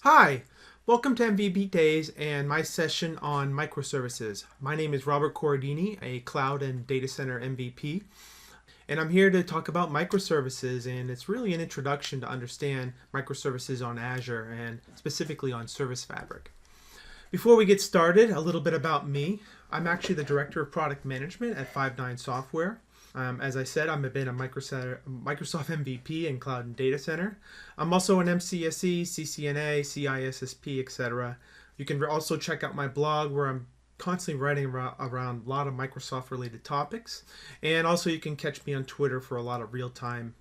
Hi, welcome to MVPDays and my session on microservices. My name is Robert Corradini, a cloud and data center MVP, and I'm here to talk about microservices, and it's really an introduction to understand microservices on Azure and specifically on Service Fabric. Before we get started, a little bit about me. I'm actually the Director of Product Management at Five9 Software. As I said, I've been a Microsoft MVP in Cloud and Data Center. I'm also an MCSE, CCNA, CISSP, etc. You can also check out my blog where I'm constantly writing around a lot of Microsoft-related topics. And also you can catch me on Twitter for a lot of real-time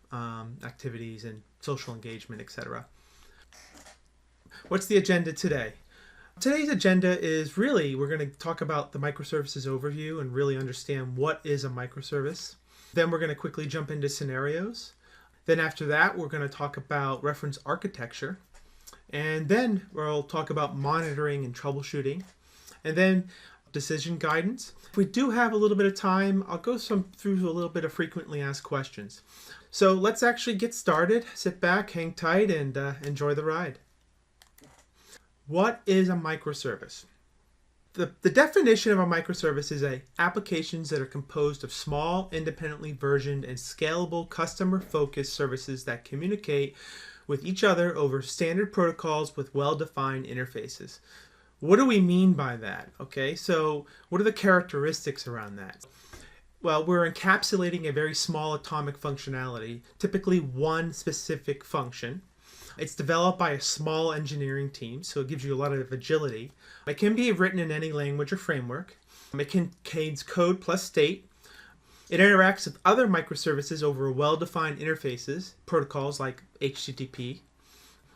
activities and social engagement, etc. What's the agenda today? Today's agenda is really, we're going to talk about the microservices overview and really understand what is a microservice. Then we're going to quickly jump into scenarios. Then after that, we're going to talk about reference architecture. And then we'll talk about monitoring and troubleshooting. And then decision guidance. If we do have a little bit of time, I'll go through a little bit of frequently asked questions. So let's actually get started. Sit back, hang tight, and enjoy the ride. What is a microservice? The definition of a microservice is applications that are composed of small, independently versioned, and scalable customer-focused services that communicate with each other over standard protocols with well-defined interfaces. What do we mean by that? Okay, so what are the characteristics around that? Well, we're encapsulating a very small atomic functionality, typically one specific function. It's developed by a small engineering team, so it gives you a lot of agility. It can be written in any language or framework. It contains code plus state. It interacts with other microservices over well-defined interfaces, protocols like HTTP.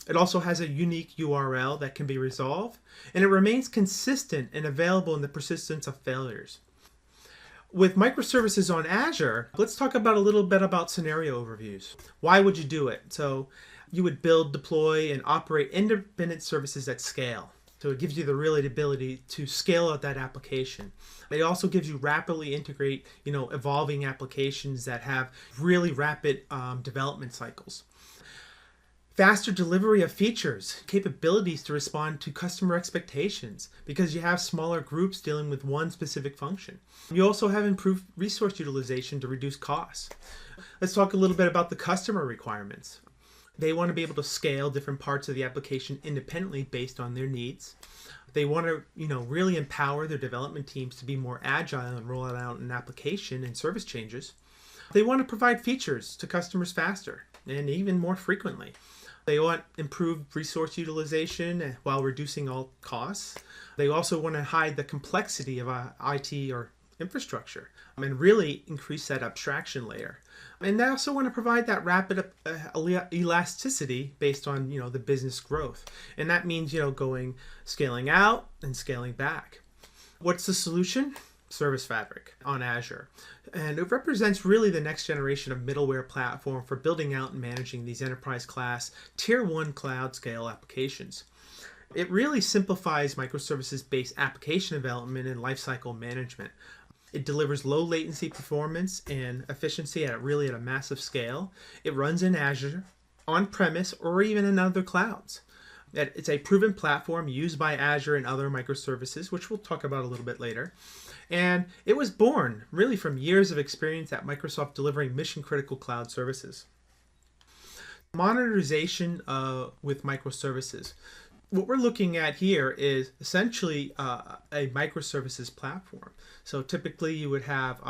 It also has a unique URL that can be resolved, and it remains consistent and available in the persistence of failures. With microservices on Azure, let's talk about a little bit about scenario overviews. Why would you do it? So you would build, deploy, and operate independent services at scale. So it gives you the ability to scale out that application. It also gives you rapidly integrate, evolving applications that have really rapid development cycles. Faster delivery of features, capabilities to respond to customer expectations because you have smaller groups dealing with one specific function. You also have improved resource utilization to reduce costs. Let's talk a little bit about the customer requirements. They want to be able to scale different parts of the application independently based on their needs. They want to, really empower their development teams to be more agile and roll out an application and service changes. They want to provide features to customers faster and even more frequently. They want improved resource utilization while reducing all costs. They also want to hide the complexity of IT or infrastructure and really increase that abstraction layer. And they also want to provide that rapid elasticity based on the business growth. And that means scaling out and scaling back. What's the solution? Service Fabric on Azure. And it represents really the next generation of middleware platform for building out and managing these enterprise class tier 1 cloud scale applications. It really simplifies microservices-based application development and lifecycle management. It delivers low latency performance and efficiency at a massive scale. It runs in Azure, on-premise, or even in other clouds. It's a proven platform used by Azure and other microservices, which we'll talk about a little bit later. And it was born really from years of experience at Microsoft delivering mission-critical cloud services. Monetization with microservices. What we're looking at here is essentially a microservices platform. So typically you would have,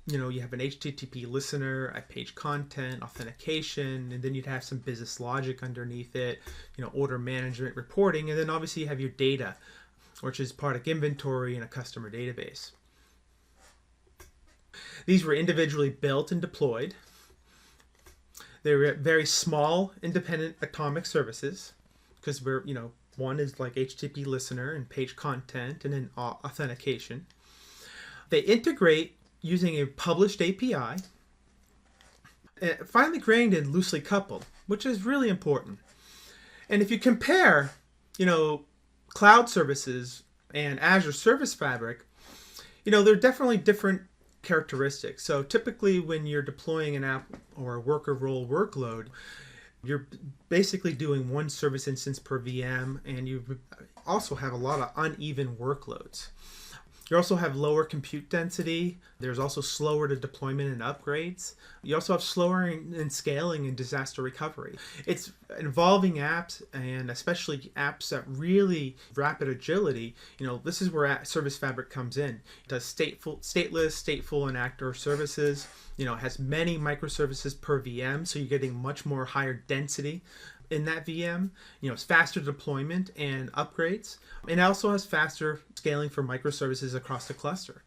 you have an HTTP listener, a page content, authentication, and then you'd have some business logic underneath it, order management, reporting, and then obviously you have your data, which is product inventory and a customer database. These were individually built and deployed. They were very small, independent atomic services because one is like HTTP listener and page content and then authentication. They integrate using a published API, finely grained and loosely coupled, which is really important. And if you compare, cloud services and Azure Service Fabric, they're definitely different characteristics. So typically when you're deploying an app or a worker role workload, You're basically doing one service instance per VM, and you also have a lot of uneven workloads. You also have lower compute density. There's also slower to deployment and upgrades. You also have slower in scaling and disaster recovery. It's involving apps, and especially apps that really rapid agility. This is where Service Fabric comes in. It does stateless, stateful, and actor services. It has many microservices per VM, so you're getting much more higher density in that VM. It's faster deployment and upgrades, and it also has faster scaling for microservices across the cluster.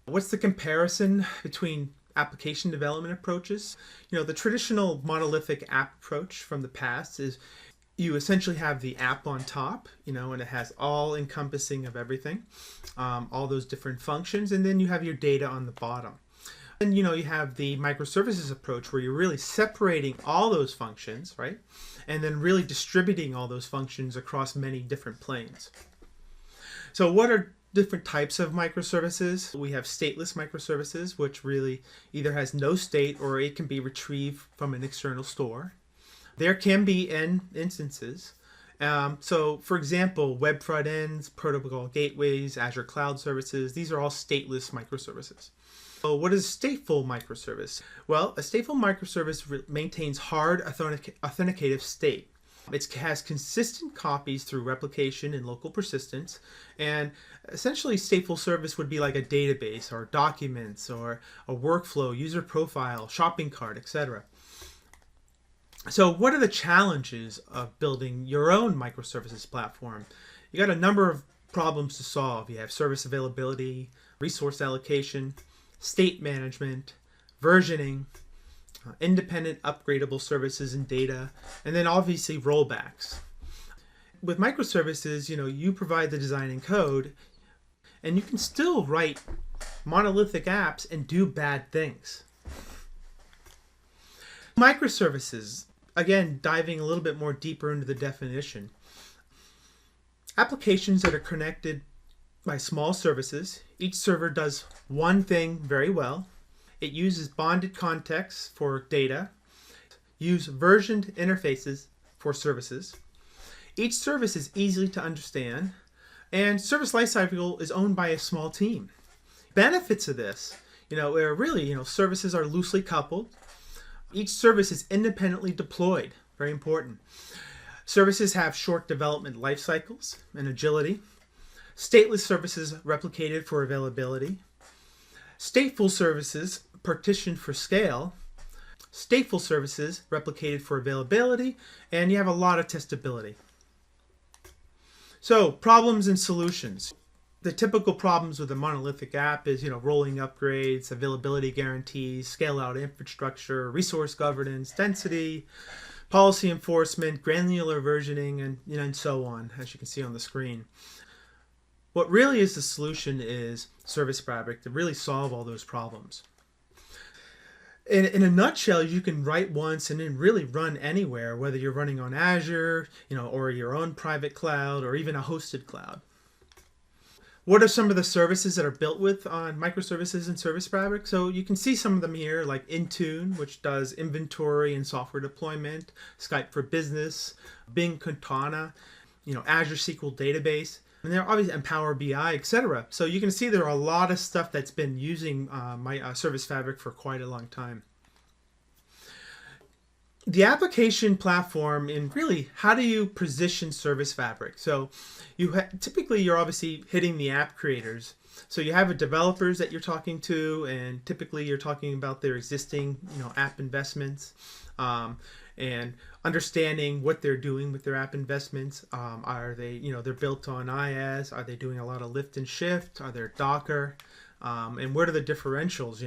What's the comparison between application development approaches? The traditional monolithic app approach from the past is you essentially have the app on top, and it has all encompassing of everything, all those different functions, and then you have your data on the bottom. And you have the microservices approach where you're really separating all those functions, right? And then really distributing all those functions across many different planes. So what are different types of microservices? We have stateless microservices, which really either has no state or it can be retrieved from an external store. There can be N instances. So for example, web front ends, protocol gateways, Azure cloud services, these are all stateless microservices. So what is a stateful microservice? Well, a stateful microservice maintains hard authenticative state. It has consistent copies through replication and local persistence. And essentially, stateful service would be like a database or documents or a workflow, user profile, shopping cart, etc. So what are the challenges of building your own microservices platform? You got a number of problems to solve. You have service availability, resource allocation, state management, versioning, independent upgradable services and data, and then obviously rollbacks. With microservices, you provide the design and code, and you can still write monolithic apps and do bad things. Microservices, again, diving a little bit more deeper into the definition. Applications that are connected by small services. Each server does one thing very well. It uses bonded contexts for data, use versioned interfaces for services. Each service is easy to understand, and service lifecycle is owned by a small team. Benefits of this, where really, services are loosely coupled. Each service is independently deployed, very important. Services have short development life cycles and agility. Stateless services replicated for availability. Stateful services partitioned for scale. Stateful services replicated for availability, and you have a lot of testability. So, problems and solutions. The typical problems with a monolithic app is, rolling upgrades, availability guarantees, scale out infrastructure, resource governance, density, policy enforcement, granular versioning, and so on, as you can see on the screen. What really is the solution is Service Fabric to really solve all those problems. In a nutshell, you can write once and then really run anywhere, whether you're running on Azure, or your own private cloud, or even a hosted cloud. What are some of the services that are built with on microservices and Service Fabric? So you can see some of them here, like Intune, which does inventory and software deployment, Skype for Business, Bing Cortana, Azure SQL Database. And they're obviously and Power BI, etc. So you can see there are a lot of stuff that's been using my Service Fabric for quite a long time. The application platform, and really, how do you position Service Fabric? So typically you're obviously hitting the app creators. So you have developers that you're talking to, and typically you're talking about their existing app investments. And understanding what they're doing with their app investments. Are they, they're built on IaaS? Are they doing a lot of lift and shift? Are they Docker? And what are the differentials,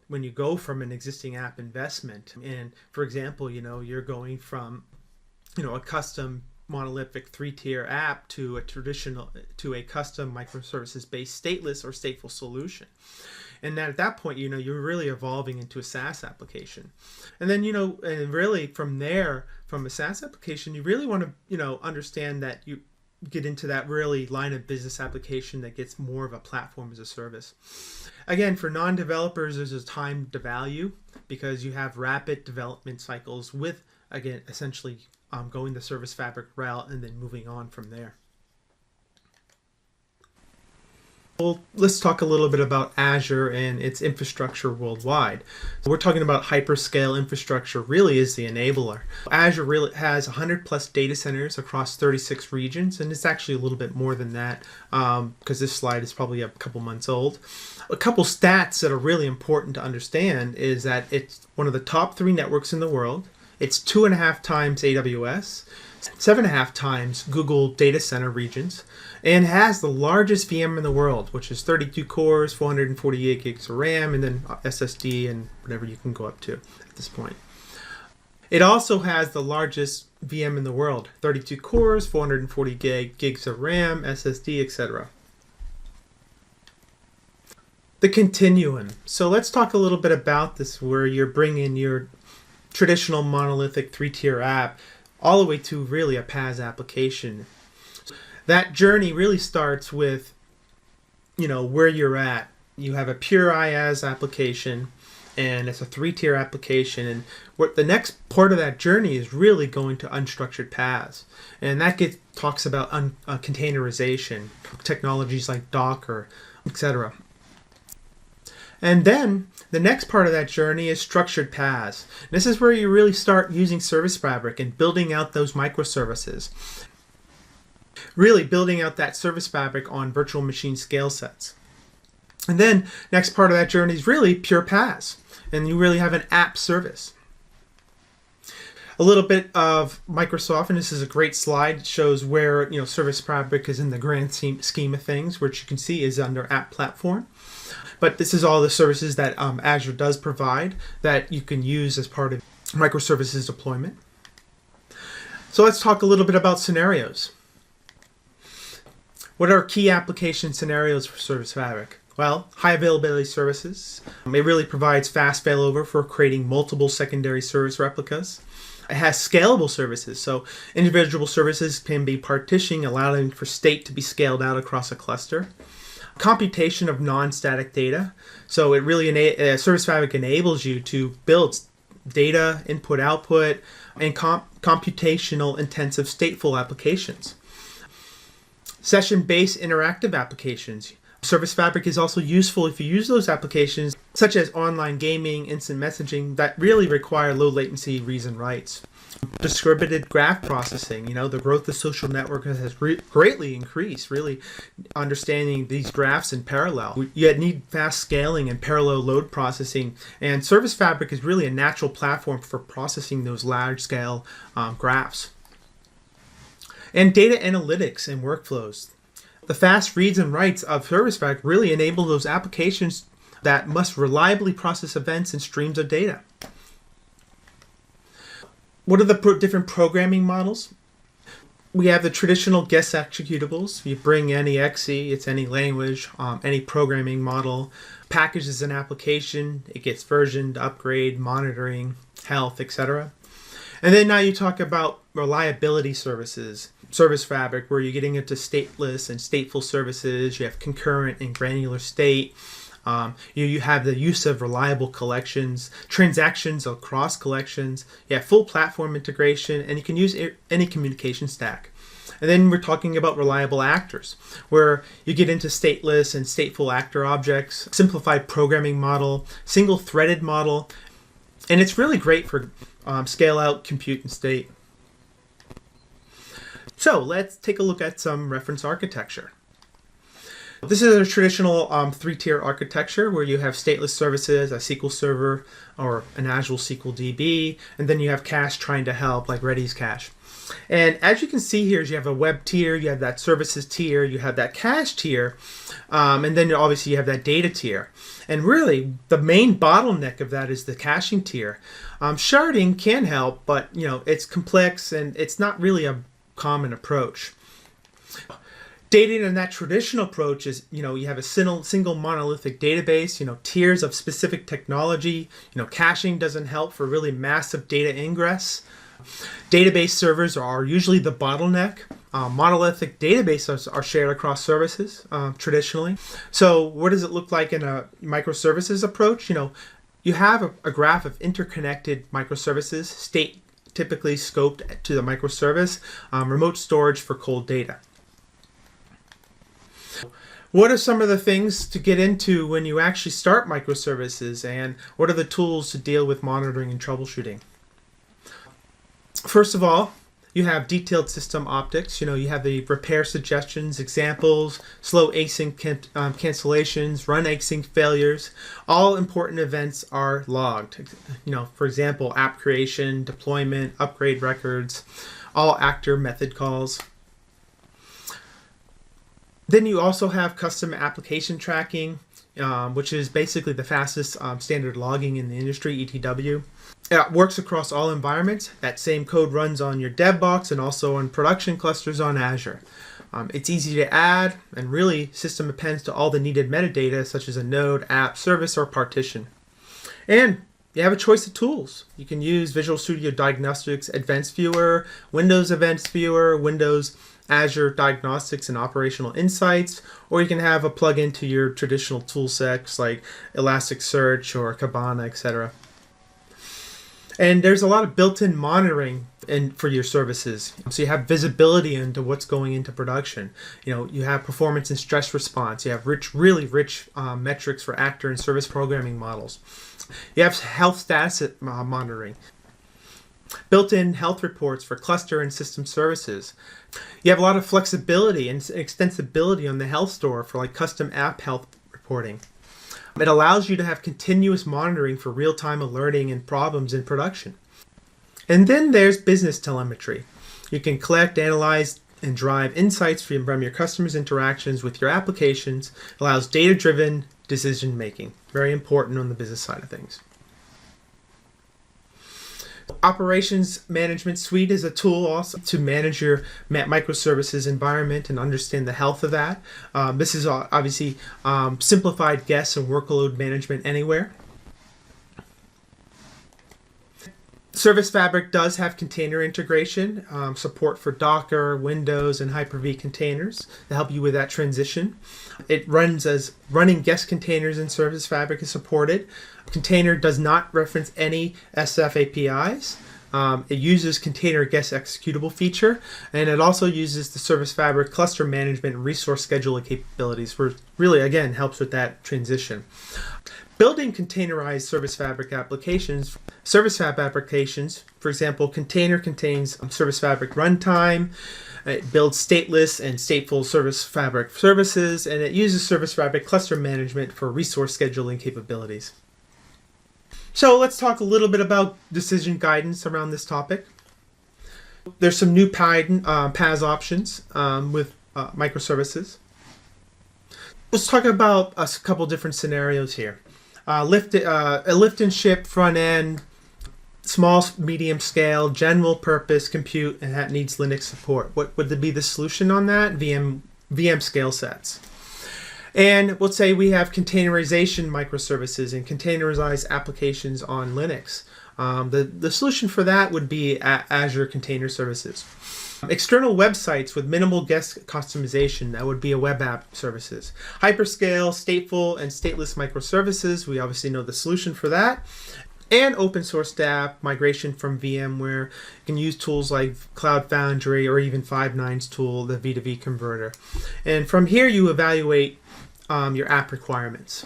when you go from an existing app investment? And for example, you're going from, a custom monolithic 3-tier app to a custom microservices-based stateless or stateful solution. And at that point, you're really evolving into a SaaS application. And then, and really from there, from a SaaS application, you really want to, understand that get into that really line of business application that gets more of a platform as a service. Again, for non-developers, there's a time to value because you have rapid development cycles with, again, essentially going the service fabric route and then moving on from there. Well, let's talk a little bit about Azure and its infrastructure worldwide. So we're talking about hyperscale infrastructure really is the enabler. Azure really has 100 plus data centers across 36 regions, and it's actually a little bit more than that because this slide is probably a couple months old. A couple stats that are really important to understand is that it's one of the top 3 networks in the world. It's 2.5 times AWS, 7.5 times Google data center regions, and has the largest VM in the world, which is 32 cores, 448 gigs of RAM, and then SSD and whatever you can go up to at this point. It also has the largest VM in the world, 32 cores, 440 gigs of RAM, SSD, etc. The continuum. So let's talk a little bit about this, where you're bringing your traditional monolithic 3-tier app all the way to really a PaaS application. That journey really starts with, where you're at. You have a pure IaaS application, and it's a 3-tier application. And what the next part of that journey is really going to unstructured PaaS, and that talks about containerization, technologies like Docker, etc. And then the next part of that journey is structured PaaS. This is where you really start using Service Fabric and building out those microservices. Really building out that Service Fabric on virtual machine scale sets. And then next part of that journey is really pure PaaS. And you really have an app service. A little bit of Microsoft, and this is a great slide. It shows where Service Fabric is in the grand scheme of things, which you can see is under App Platform. But this is all the services that Azure does provide that you can use as part of microservices deployment. So let's talk a little bit about scenarios. What are key application scenarios for Service Fabric? Well, high availability services. It really provides fast failover for creating multiple secondary service replicas. It has scalable services, so individual services can be partitioned, allowing for state to be scaled out across a cluster. Computation of non-static data. So it really Service Fabric enables you to build data, input, output, and computational intensive stateful applications. Session-based interactive applications. Service Fabric is also useful if you use those applications such as online gaming, instant messaging that really require low latency reads and writes. Distributed graph processing, the growth of social network has greatly increased, really understanding these graphs in parallel. You need fast scaling and parallel load processing, and Service Fabric is really a natural platform for processing those large scale graphs. And data analytics and workflows. The fast reads and writes of Service Fabric really enable those applications that must reliably process events and streams of data. What are the different programming models? We have the traditional guest executables. You bring any exe, it's any language, any programming model, packages an application, it gets versioned, upgrade, monitoring, health, etc. And then now you talk about reliability services. Service Fabric, where you're getting into stateless and stateful services. You have concurrent and granular state. You have the use of reliable collections, transactions across collections. You have full platform integration, and you can use any communication stack. And then we're talking about reliable actors, where you get into stateless and stateful actor objects, simplified programming model, single-threaded model, and it's really great for scale-out compute and state. So let's take a look at some reference architecture. This is a traditional 3-tier architecture where you have stateless services, a SQL Server, or an Azure SQL DB, and then you have cache trying to help, like Redis cache. And as you can see here, you have a web tier, you have that services tier, you have that cache tier, and then obviously you have that data tier. And really, the main bottleneck of that is the caching tier. Sharding can help, but it's complex and it's not really a common approach. Data in that traditional approach is, you have a single monolithic database, tiers of specific technology. Caching doesn't help for really massive data ingress. Database servers are usually the bottleneck. Monolithic databases are shared across services traditionally. So what does it look like in a microservices approach? You have a graph of interconnected microservices, state typically scoped to the microservice, remote storage for cold data. What are some of the things to get into when you actually start microservices, and what are the tools to deal with monitoring and troubleshooting? First of all, you have detailed system optics. You have the repair suggestions, examples, slow async cancellations, run async failures. All important events are logged. For example, app creation, deployment, upgrade records, all actor method calls. Then you also have custom application tracking, which is basically the fastest standard logging in the industry, ETW. It works across all environments. That same code runs on your dev box and also on production clusters on Azure. It's easy to add, and really system appends to all the needed metadata, such as a node, app, service, or partition. And you have a choice of tools. You can use Visual Studio Diagnostics Advanced Viewer, Windows Events Viewer, Windows Azure Diagnostics and Operational Insights, or you can have a plug-in to your traditional tool sets like Elasticsearch or Kibana, etc. And there's a lot of built-in monitoring for your services. So you have visibility into what's going into production. You have performance and stress response. You have really rich metrics for actor and service programming models. You have health status monitoring. Built-in health reports for cluster and system services. You have a lot of flexibility and extensibility on the health store for custom app health reporting. It allows you to have continuous monitoring for real-time alerting and problems in production. And then there's business telemetry. You can collect, analyze, and drive insights from your customers' interactions with your applications. It allows data-driven decision-making. Very important on the business side of things. Operations Management Suite is a tool also to manage your microservices environment and understand the health of that. This is obviously simplified guest and workload management anywhere. Service Fabric does have container integration, support for Docker, Windows, and Hyper-V containers to help you with that transition. It runs as running guest containers in Service Fabric is supported. Container does not reference any SF APIs. It uses container guest executable feature, and it also uses the Service Fabric cluster management and resource scheduling capabilities, which really, again, helps with that transition. Building containerized Service Fabric applications. Service Fabric applications, for example, container contains Service Fabric runtime. It builds stateless and stateful Service Fabric services, and it uses Service Fabric cluster management for resource scheduling capabilities. So let's talk a little bit about decision guidance around this topic. There's some new PaaS options with microservices. Let's talk about a couple different scenarios here. A lift and ship front end, small, medium scale, general purpose compute, and that needs Linux support. What would be the solution on that? VM scale sets. And let's say we have containerization microservices and containerized applications on Linux. The solution for that would be Azure Container Services. External websites with minimal guest customization, that would be a web app services. Hyperscale, stateful, and stateless microservices, we obviously know the solution for that. And open source app migration from VMware. You can use tools like Cloud Foundry or even Five9's tool, the V2V converter. And from here you evaluate your app requirements.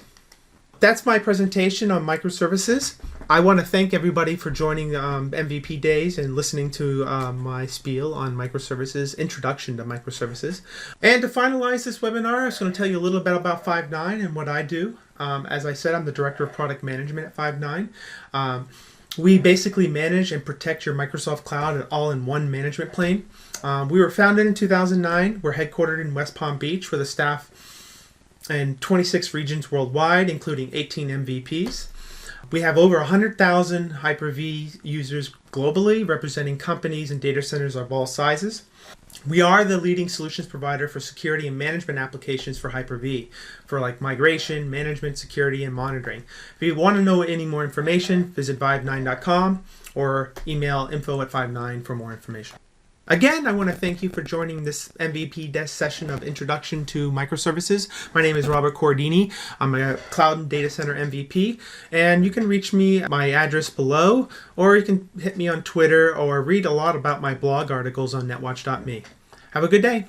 That's my presentation on microservices. I want to thank everybody for joining MVP Days and listening to my spiel on microservices, introduction to microservices. And to finalize this webinar, I was going to tell you a little bit about Five9 and what I do. As I said, I'm the Director of Product Management at Five9. We basically manage and protect your Microsoft Cloud all in one management plane. We were founded in 2009. We're headquartered in West Palm Beach with a staff in 26 regions worldwide, including 18 MVPs. We have over 100,000 Hyper-V users globally, representing companies and data centers of all sizes. We are the leading solutions provider for security and management applications for Hyper-V, for migration, management, security, and monitoring. If you want to know any more information, visit Five9.com or email info@five9 for more information. Again, I want to thank you for joining this MVP Desk session of Introduction to Microservices. My name is Robert Corradini. I'm a Cloud and Data Center MVP, and you can reach me at my address below, or you can hit me on Twitter or read a lot about my blog articles on netwatch.me. Have a good day.